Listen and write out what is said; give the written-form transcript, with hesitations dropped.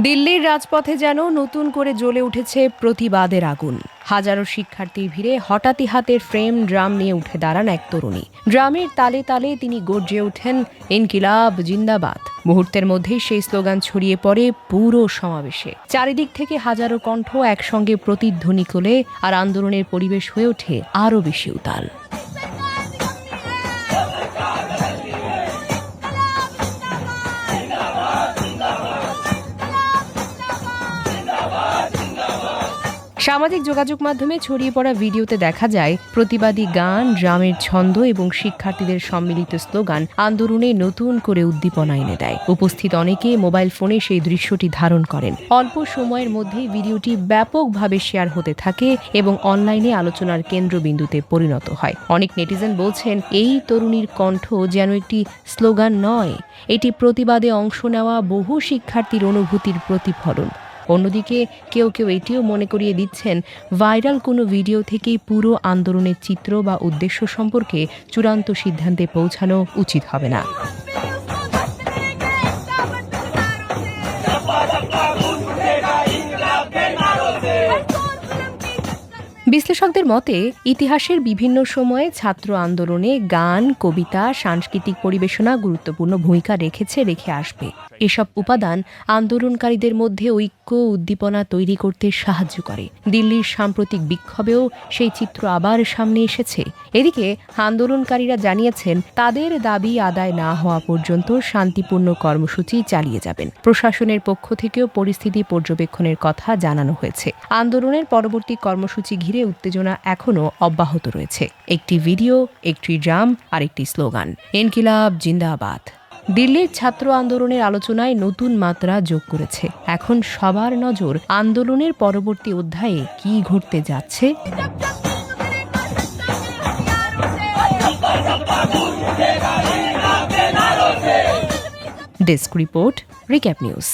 দিল্লির রাজপথে যেন নতুন করে জ্বলে উঠেছে প্রতিবাদের আগুন। হাজারো শিক্ষার্থীর ভিড়ে হঠাৎই হাতের ফ্রেম ড্রাম নিয়ে উঠে দাঁড়ান এক তরুণী। ড্রামের তালে তালে তিনি গর্জে ওঠেন, ইনকিলাব জিন্দাবাদ। মুহূর্তের মধ্যেই সেই স্লোগান ছড়িয়ে পড়ে পুরো সমাবেশে। চারিদিক থেকে হাজারো কণ্ঠ একসঙ্গে প্রতিধ্বনি তোলে, আর আন্দোলনের পরিবেশ হয়ে ওঠে আরও বেশি উত্তাল। সামাজিক যোগাযোগ মাধ্যমে ছড়িয়ে পড়া ভিডিওতে দেখা যায় প্রতিবাদী গান, ড্রামের ছন্দ এবং শিক্ষার্থীদের সম্মিলিত স্লোগান আন্দোলনে নতুন করে উদ্দীপনা এনে দেয়। উপস্থিত অনেকে মোবাইল ফোনে সেই দৃশ্যটি ধারণ করেন। অল্প সময়ের মধ্যেই ভিডিওটি ব্যাপকভাবে শেয়ার হতে থাকে এবং অনলাইনে আলোচনার কেন্দ্রবিন্দুতে পরিণত হয়। অনেক নেটিজেন বলছেন, এই তরুণীর কণ্ঠ যেন একটি স্লোগান নয়, এটি প্রতিবাদে অংশ নেওয়া বহু শিক্ষার্থীর অনুভূতির প্রতিফলন। অন্যদিকে কেউ কেউ এটিও মনে করিয়ে দিচ্ছেন, ভাইরাল কোনো ভিডিও থেকেই পুরো আন্দোলনের চিত্র বা উদ্দেশ্য সম্পর্কে চূড়ান্ত সিদ্ধান্তে পৌঁছানো উচিত হবে না। বিশ্লেষকদের মতে, ইতিহাসের বিভিন্ন সময়ে ছাত্র আন্দোলনে গান, কবিতা, সাংস্কৃতিক পরিবেশনা গুরুত্বপূর্ণ ভূমিকা রেখে আসবে। এসব উপাদান আন্দোলনকারীদের মধ্যে ঐক্য, উদ্দীপনা তৈরি করতে সাহায্য করে। দিল্লির সাম্প্রতিক বিক্ষোভেও সেই চিত্র আবার সামনে এসেছে। এদিকে আন্দোলনকারীরা জানিয়েছেন, তাদের দাবি আদায় না হওয়া পর্যন্ত শান্তিপূর্ণ কর্মসূচি চালিয়ে যাবেন। প্রশাসনের পক্ষ থেকেও পরিস্থিতি পর্যবেক্ষণের কথা জানানো হয়েছে। আন্দোলনের পরবর্তী কর্মসূচি ঘিরে উত্তেজনা এখনও অব্যাহত রয়েছে। একটি ভিডিও, একটি ড্রাম আর একটি স্লোগান, ইনকিলাব জিন্দাবাদ, দিল্লির ছাত্র আন্দোলনের আলোচনায় নতুন মাত্রা যোগ করেছে। এখন সবার নজর আন্দোলনের পরবর্তী অধ্যায়ে কি ঘটতে যাচ্ছে। Desk report, recap news.